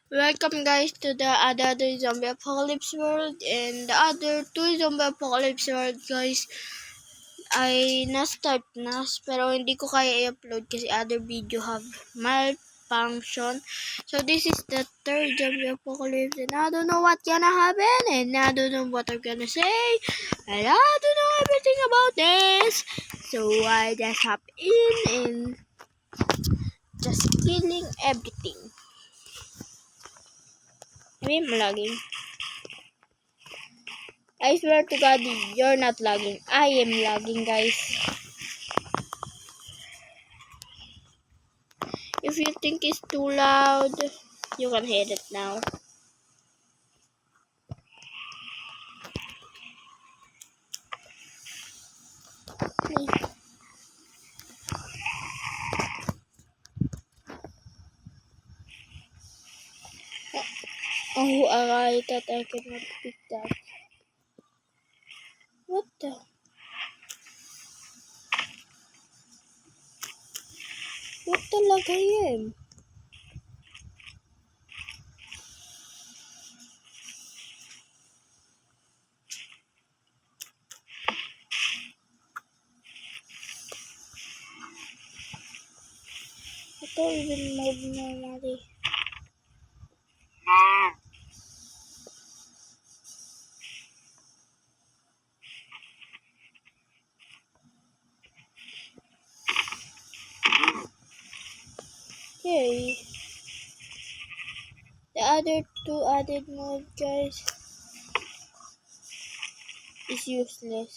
Welcome guys to the other zombie apocalypse world, and the other two zombie apocalypse world guys ay na-start na, pero hindi ko kaya i-upload kasi other video have malfunction. So this is the third zombie apocalypse and I don't know what gonna happen and I don't know what I'm gonna say and I don't know everything about this. So I just hop in and just killing everything. I mean, lagging. I swear to God, you're not lagging. I am lagging, guys. If you think it's too loud, you can hear it now. Oh, I thought I could not pick that. What the? What talaga yan? Ito even mode normally. Okay. The other two added mode, guys, is useless.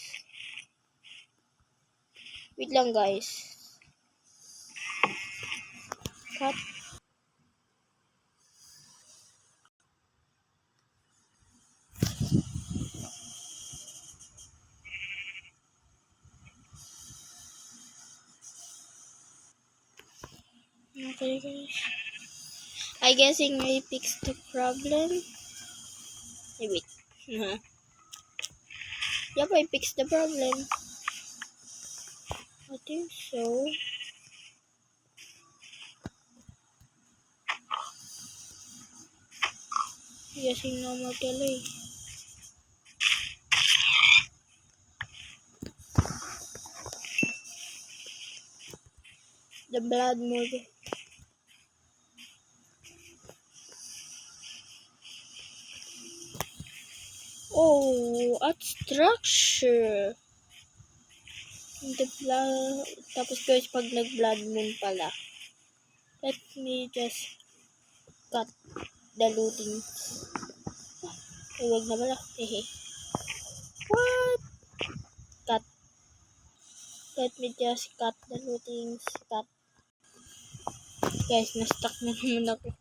Wait lang, guys. Cut. Okay, guys. I guessing I fixed the problem. Hey, wait. Yep, I fixed the problem. I think so. Guessing no more delay. The blood mode. Oh, at structure. The blood. Tapos guys, pag nag-blood moon pala. Let me just cut the looting. Ay, wag na pala. Hehe. What? Cut. Let me just cut the looting. Cut. Guys, na-stuck na naman ako.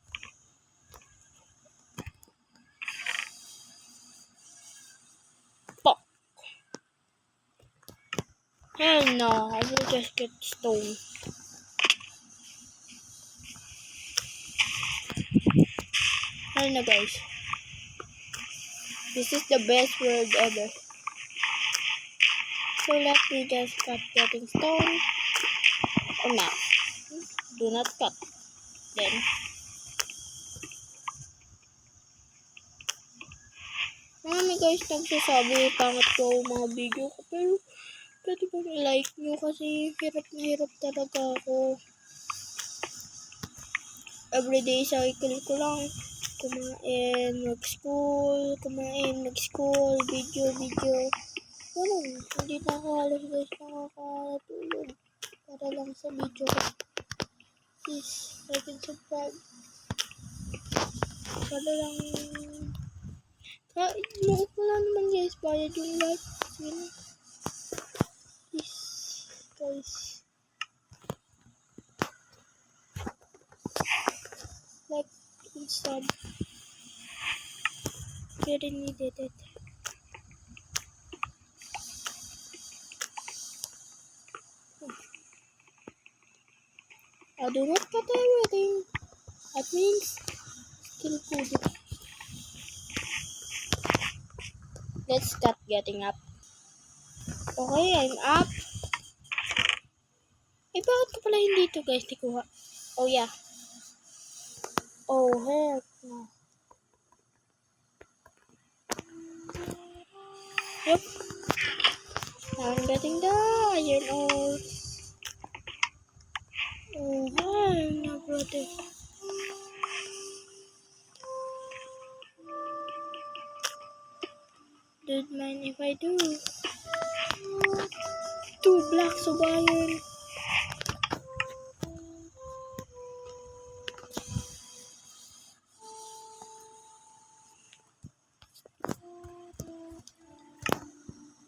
Pok. Hell no. I will just get stone. Hell no, guys. This is the best world ever. So let me just cut getting stone. Or not. Do not cut. Then. Marami guys nagsasabi pangit ko mga video ko. Pero pwede ba i-like nyo kasi hirap na hirap talaga ako. Everyday cycle ko lang. Kumain, mag-school, video. Ganun, hindi na ako halos guys nakakatulog. Para lang sa video ko. Please, like and subscribe. Para lang... Look mo lang naman guys, bayad yung like. Please, guys. Like and sub. Very needed it. I do not cut everything. That means still good. Let's start getting up. Okay, I'm up. Eh, bakit ko pala hindi ito guys? Di kuha. Oh yeah. Oh heck. No. Yep. I'm getting the iron ore. Oh, hi, no brother. Don't mind if I do. 2 blocks of iron.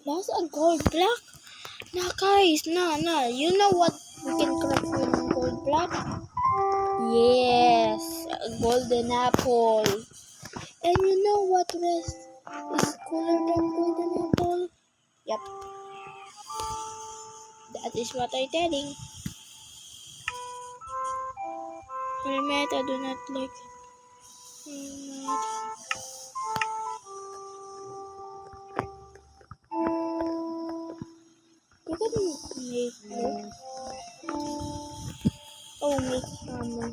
Plus a gold block. Nah, guys, nah. You know what we can craft with gold block? Yes, a golden apple. And you know what rest is cooler than golden apple? Yep, that is what I'm telling. Helmet, I do not like helmet. You can make more. Oh, make hammer.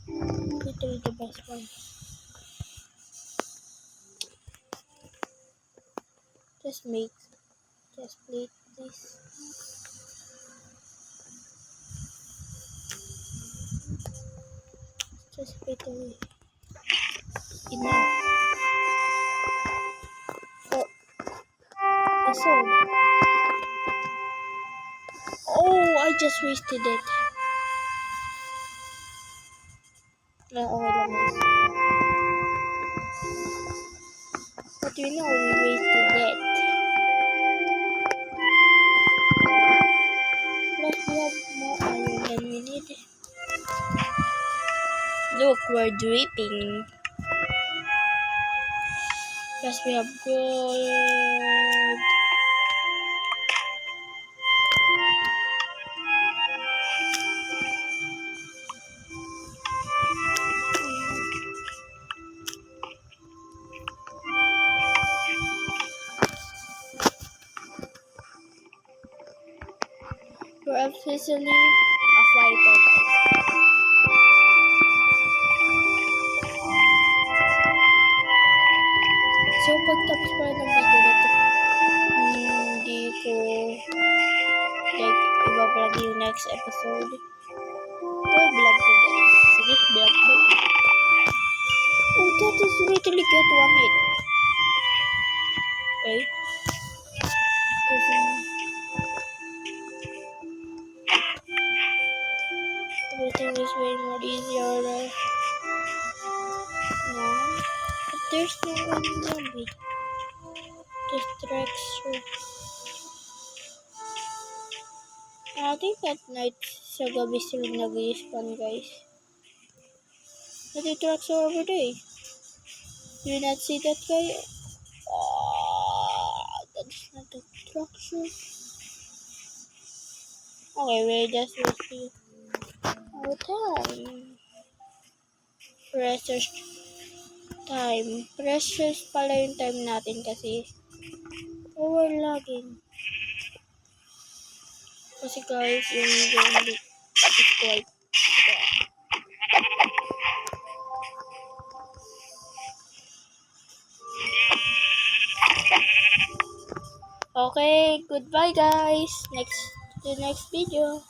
Literally the best one. Just make. Just plate this. Just plate away. Enough. Oh, a sword. Oh, I just wasted it. No, okay lang guys. But you know, we wasted it. Plus, we have more iron than we need. Look, we're dripping. Plus, we have gold. We're officially a fighter, guys. So, pagtapos pa ng video na ito, hindi ko like iba-vlog yung next episode. Or vlog ko guys. Sige, vlog ko. Oh, that is literally get 1 hit. Okay? Kasi everything is way more easier. No. But there's no one zombie. Just texture. I think at night sa gabi sila nag-i-spawn guys. But the trucks are over there. Do you not see that guy? That's not a structure. Okay, we're just wasting our time. Precious time. Precious pala yung time natin kasi we're lagging. Kasi guys, yung zombie is quite bad. Okay, goodbye guys. The next video.